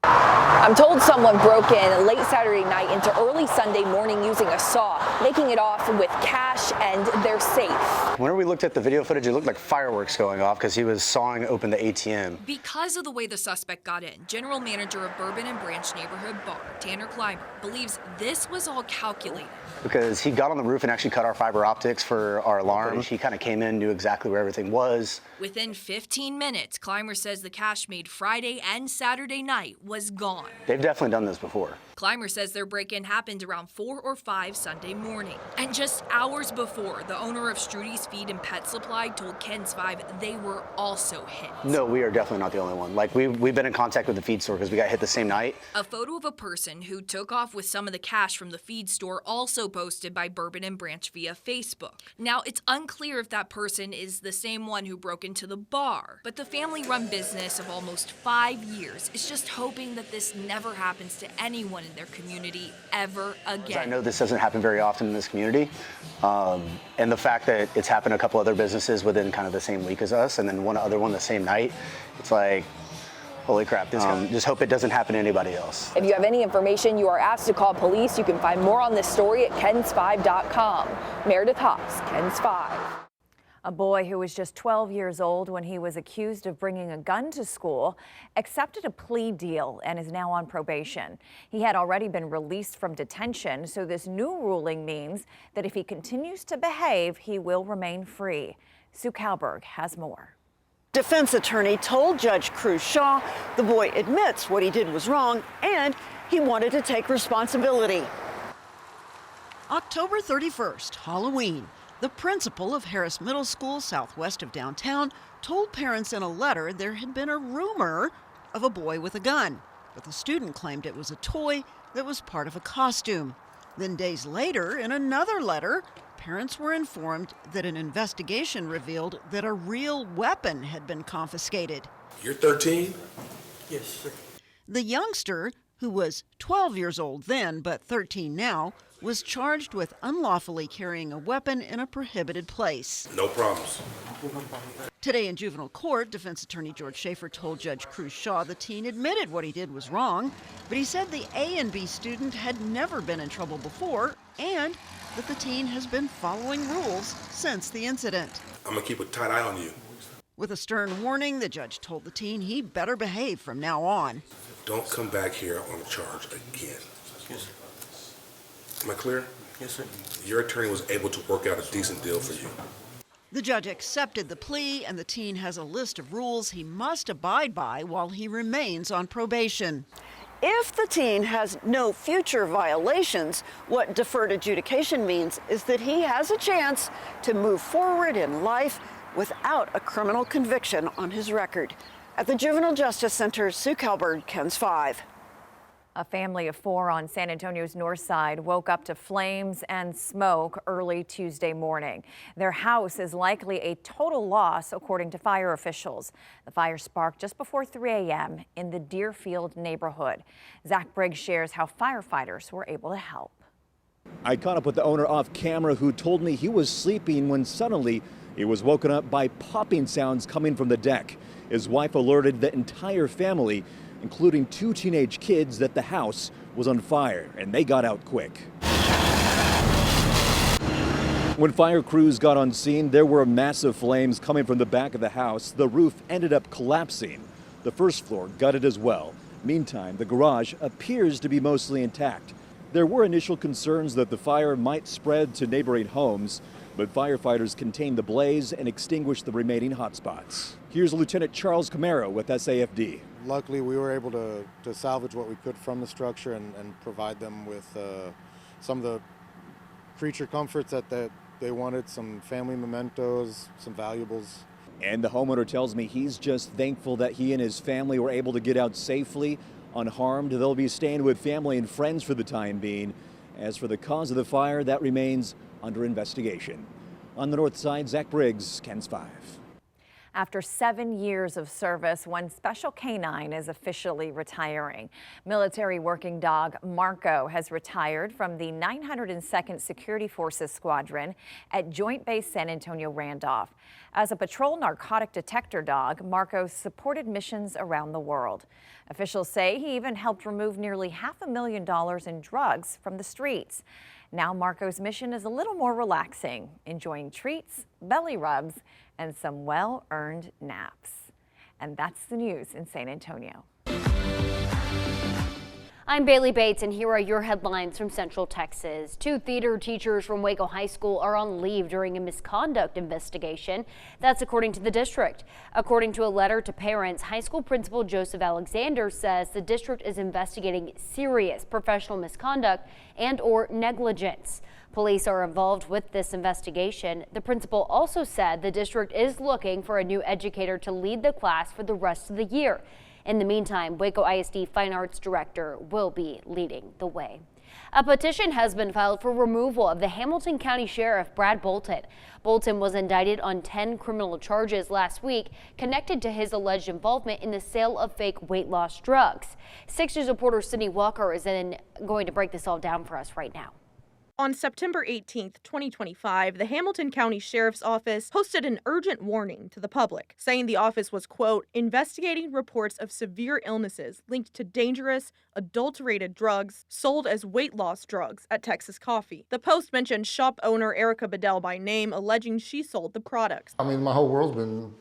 I'm told someone broke in late Saturday night into early Sunday morning using a saw, making it off with cash and their safe. Whenever we looked at the video footage, it looked like fireworks going off because he was sawing open the ATM. Because of the way the suspect got in, general manager of Bourbon and Branch neighborhood bar, Tanner Clymer, believes this was all calculated. Because he got on the roof and actually cut our fiber optics for our alarm. He kind of came in, knew exactly where everything was. Within 15 minutes, Clymer says the cash made Friday and Saturday night was gone. They've definitely done this before. Clymer says their break-in happened around 4 or 5 Sunday morning. And just hours before, the owner of Strudy's Feed and Pet Supply told KENS 5 they were also hit. No, we are definitely not the only one. Like, we've been in contact with the feed store because we got hit the same night. A photo of a person who took off with some of the cash from the feed store also posted by Bourbon and Branch via Facebook. Now, it's unclear if that person is the same one who broke into the bar, but the family-run business of almost 5 years is just hoping that this never happens to anyone in their community ever again. I know this doesn't happen very often in this community, and the fact that it's happened to a couple other businesses within kind of the same week as us, and then one other one the same night, it's like, holy crap, just hope it doesn't happen to anybody else. If you have any information, you are asked to call police. You can find more on this story at KENS5.com. Meredith Haas, KENS 5. A boy who was just 12 years old when he was accused of bringing a gun to school accepted a plea deal and is now on probation. He had already been released from detention, so this new ruling means that if he continues to behave, he will remain free. Sue Kalberg has more. Defense attorney told Judge Cruz Shaw the boy admits what he did was wrong and he wanted to take responsibility. October 31st, Halloween. The principal of Harris Middle School, southwest of downtown, told parents in a letter there had been a rumor of a boy with a gun, but the student claimed it was a toy that was part of a costume. Then days later, in another letter, parents were informed that an investigation revealed that a real weapon had been confiscated. You're 13? Yes, sir. The youngster, who was 12 years old then but 13 now, was charged with unlawfully carrying a weapon in a prohibited place. No problems. Today in juvenile court, defense attorney George Schaefer told Judge Cruz Shaw the teen admitted what he did was wrong, but he said the A and B student had never been in trouble before and that the teen has been following rules since the incident. I'm gonna keep a tight eye on you. With a stern warning, the judge told the teen he better behave from now on. Don't come back here on a charge again. Yes, sir. Am I clear? Yes, sir. Your attorney was able to work out a decent deal for you. The judge accepted the plea, and the teen has a list of rules he must abide by while he remains on probation. If the teen has no future violations, what deferred adjudication means is that he has a chance to move forward in life without a criminal conviction on his record. At the Juvenile Justice Center, Sue Kalberg, KENS 5. A family of 4 on San Antonio's north side woke up to flames and smoke early Tuesday morning. Their house is likely a total loss, according to fire officials. The fire sparked just before 3 a.m. in the Deerfield neighborhood. Zach Briggs shares how firefighters were able to help. I caught up with the owner off camera, who told me he was sleeping when suddenly he was woken up by popping sounds coming from the deck. His wife alerted the entire family, including 2 teenage kids, that the house was on fire, and they got out quick. When fire crews got on scene, there were massive flames coming from the back of the house. The roof ended up collapsing. The first floor gutted as well. Meantime, the garage appears to be mostly intact. There were initial concerns that the fire might spread to neighboring homes, but firefighters contained the blaze and extinguished the remaining hotspots. Here's Lieutenant Charles Camaro with SAFD. Luckily, we were able to salvage what we could from the structure and provide them with some of the creature comforts that they wanted, some family mementos, some valuables. And the homeowner tells me he's just thankful that he and his family were able to get out safely, unharmed. They'll be staying with family and friends for the time being. As for the cause of the fire, that remains under investigation. On the north side, Zach Briggs, KENS 5. After 7 years of service, one special canine is officially retiring. Military working dog Marco has retired from the 902nd Security Forces Squadron at Joint Base San Antonio Randolph. As a patrol narcotic detector dog, Marco supported missions around the world. Officials say he even helped remove nearly $500,000 in drugs from the streets. Now Marco's mission is a little more relaxing, enjoying treats, belly rubs, and some well-earned naps. And that's the news in San Antonio. I'm Bailey Bates, and here are your headlines from Central Texas. 2 theater teachers from Waco High School are on leave during a misconduct investigation. That's according to the district. According to a letter to parents, high school principal Joseph Alexander says the district is investigating serious professional misconduct and/or negligence. Police are involved with this investigation. The principal also said the district is looking for a new educator to lead the class for the rest of the year. In the meantime, Waco ISD Fine Arts Director will be leading the way. A petition has been filed for removal of the Hamilton County Sheriff Brad Bolton. Bolton was indicted on 10 criminal charges last week connected to his alleged involvement in the sale of fake weight loss drugs. 6 News reporter Sydney Walker is then going to break this all down for us right now. On September 18, 2025, the Hamilton County Sheriff's Office posted an urgent warning to the public, saying the office was, quote, investigating reports of severe illnesses linked to dangerous, adulterated drugs sold as weight loss drugs at Texas Coffee. The post mentioned shop owner Erica Bedell by name, alleging she sold the products. I mean, my whole world's been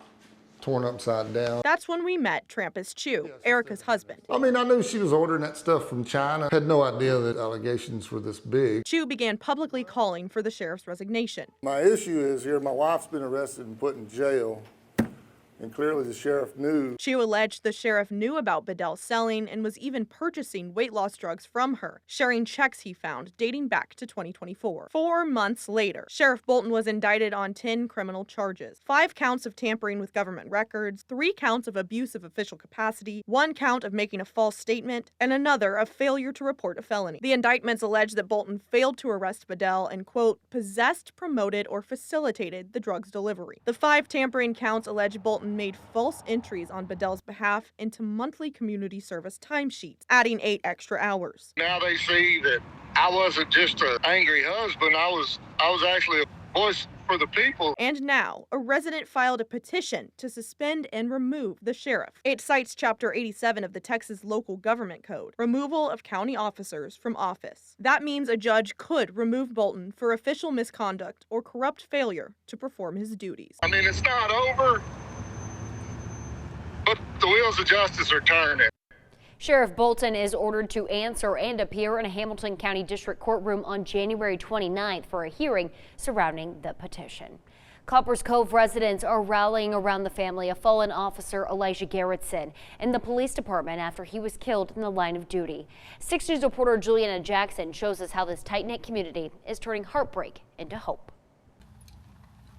torn upside down. That's when we met Trampus Chu, Erica's husband. I mean, I knew she was ordering that stuff from China. Had no idea that allegations were this big. Chu began publicly calling for the sheriff's resignation. My issue is here, my wife's been arrested and put in jail, and clearly the sheriff knew. Chu alleged the sheriff knew about Bedell selling and was even purchasing weight loss drugs from her, sharing checks he found dating back to 2024. 4 months later, Sheriff Bolton was indicted on 10 criminal charges, 5 counts of tampering with government records, 3 counts of abuse of official capacity, 1 count of making a false statement, and another of failure to report a felony. The indictments allege that Bolton failed to arrest Bedell and, quote, possessed, promoted, or facilitated the drug's delivery. The 5 tampering counts allege Bolton made false entries on Bedell's behalf into monthly community service timesheets, adding 8 extra hours. Now they see that I wasn't just an angry husband, I was actually a voice for the people. And now, a resident filed a petition to suspend and remove the sheriff. It cites Chapter 87 of the Texas Local Government Code, removal of county officers from office. That means a judge could remove Bolton for official misconduct or corrupt failure to perform his duties. I mean, it's not over, but the wheels of justice are turning. Sheriff Bolton is ordered to answer and appear in a Hamilton County District courtroom on January 29th for a hearing surrounding the petition. Coppers Cove residents are rallying around the family of fallen officer Elijah Garrettson in the police department after he was killed in the line of duty. 6 News reporter Juliana Jackson shows us how this tight-knit community is turning heartbreak into hope.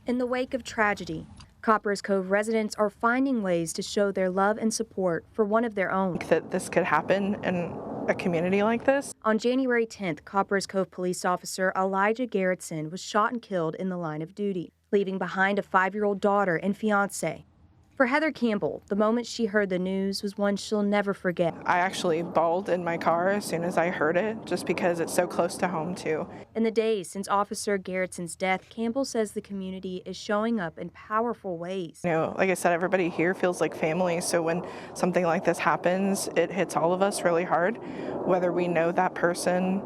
In the wake of tragedy, Coppers Cove residents are finding ways to show their love and support for one of their own. That this could happen, and a community like this. On January 10th, Copperas Cove police officer Elijah Garrettson was shot and killed in the line of duty, leaving behind a 5-year-old daughter and fiance. For Heather Campbell, the moment she heard the news was one she'll never forget. I actually bawled in my car as soon as I heard it, just because it's so close to home, too. In the days since Officer Garrettson's death, Campbell says the community is showing up in powerful ways. You know, like I said, everybody here feels like family, so when something like this happens, it hits all of us really hard, whether we know that person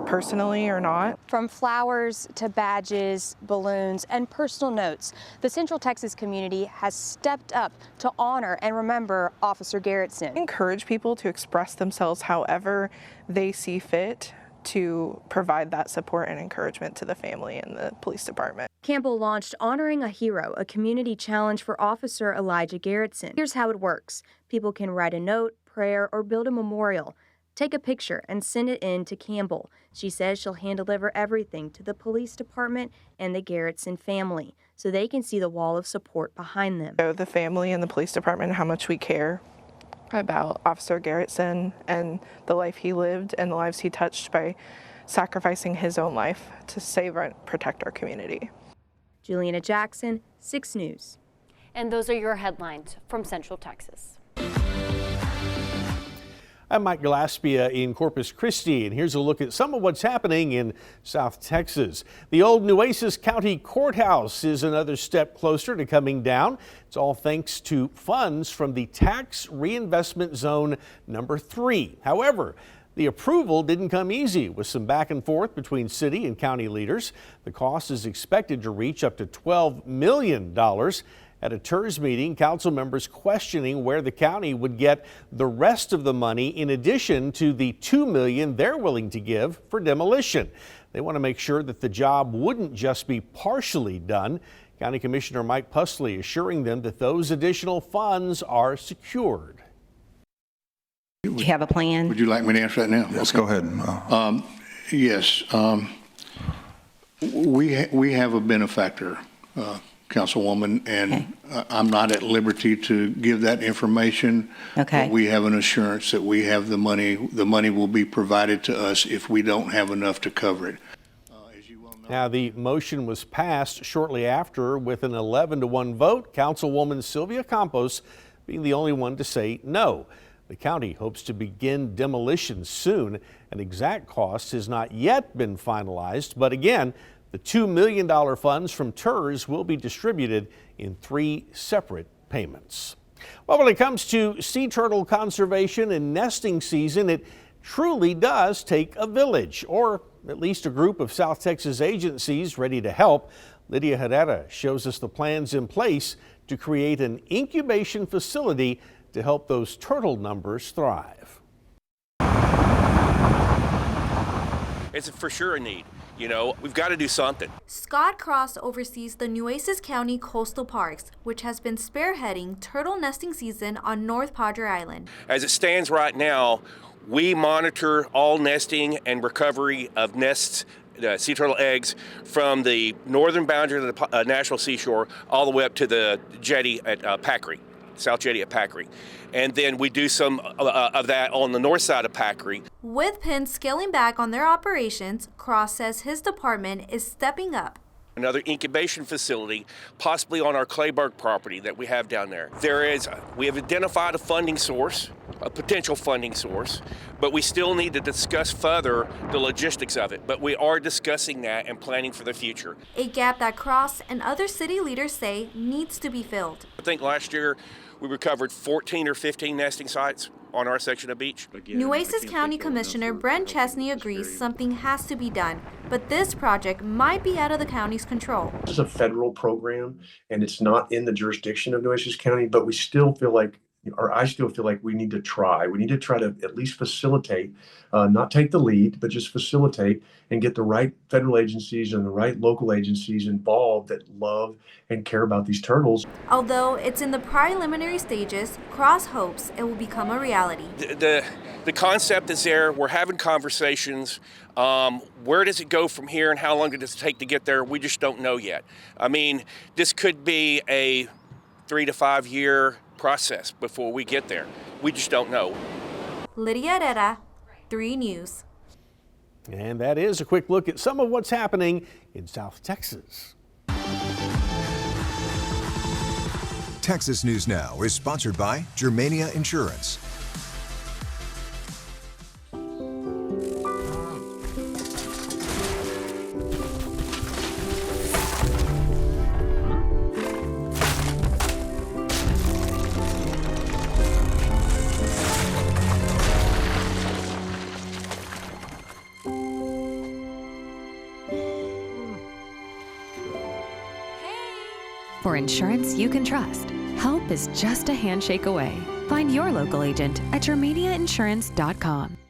personally or not. From flowers to badges, balloons, and personal notes, the Central Texas community has stepped up to honor and remember Officer Garrettson. Encourage people to express themselves however they see fit to provide that support and encouragement to the family and the police department. Campbell launched Honoring a Hero, a community challenge for Officer Elijah Garrettson. Here's how it works. People can write a note, prayer, or build a memorial. Take a picture and send it in to Campbell. She says she'll hand-deliver everything to the police department and the Garrettson family so they can see the wall of support behind them. Show the family and the police department how much we care about Officer Garrettson and the life he lived and the lives he touched by sacrificing his own life to save and protect our community. Juliana Jackson, 6 News. And those are your headlines from Central Texas. I'm Mike Gillespie in Corpus Christi, and here's a look at some of what's happening in South Texas. The old Nueces County Courthouse is another step closer to coming down. It's all thanks to funds from the Tax Reinvestment Zone number 3. However, the approval didn't come easy, with some back and forth between city and county leaders. The cost is expected to reach up to $12 million. At a TERS meeting, council members questioning where the county would get the rest of the money in addition to the $2 million they're willing to give for demolition. They want to make sure that the job wouldn't just be partially done. County Commissioner Mike Pusley assuring them that those additional funds are secured. Do you have a plan? Would you like me to answer that now? Let's go ahead. Yes. We have a benefactor, Councilwoman, and I'm not at liberty to give that information. Okay. But we have an assurance that we have the money. The money will be provided to us if we don't have enough to cover it. Now, the motion was passed shortly after with an 11-1 vote, Councilwoman Sylvia Campos being the only one to say no. The county hopes to begin demolition soon. An exact cost has not yet been finalized, but again, the $2 million funds from TERS will be distributed in 3 separate payments. Well, when it comes to sea turtle conservation and nesting season, it truly does take a village, or at least a group of South Texas agencies ready to help. Lydia Herrera shows us the plans in place to create an incubation facility to help those turtle numbers thrive. It's for sure a need. You know, we've got to do something. Scott Cross oversees the Nueces County Coastal Parks, which has been spearheading turtle nesting season on North Padre Island. As it stands right now, we monitor all nesting and recovery of nests, sea turtle eggs, from the northern boundary of the National Seashore all the way up to the jetty at Packery, South Jetty at Packery. And then we do some of that on the north side of Packery. With Penn scaling back on their operations, Cross says his department is stepping up. Another incubation facility, possibly on our Clayburg property that we have down there. We have identified a funding source, a potential funding source, but we still need to discuss further the logistics of it. But we are discussing that and planning for the future. A gap that Cross and other city leaders say needs to be filled. I think last year we recovered 14 or 15 nesting sites on our section of beach. Nueces County Commissioner Brent Chesney agrees something has to be done, but this project might be out of the county's control. This is a federal program, and it's not in the jurisdiction of Nueces County, but we still feel like, or I still feel like we need to try. We need to try to at least facilitate, not take the lead, but just facilitate and get the right federal agencies and the right local agencies involved that love and care about these turtles. Although it's in the preliminary stages, Cross hopes it will become a reality. The concept is there. We're having conversations. Where does it go from here and how long does it take to get there? We just don't know yet. I mean, this could be a 3 to 5 year process before we get there. We just don't know. Lydia Herrera, 3 News. And that is a quick look at some of what's happening in South Texas. Texas News Now is sponsored by Germania Insurance. For insurance you can trust, help is just a handshake away. Find your local agent at germaniainsurance.com.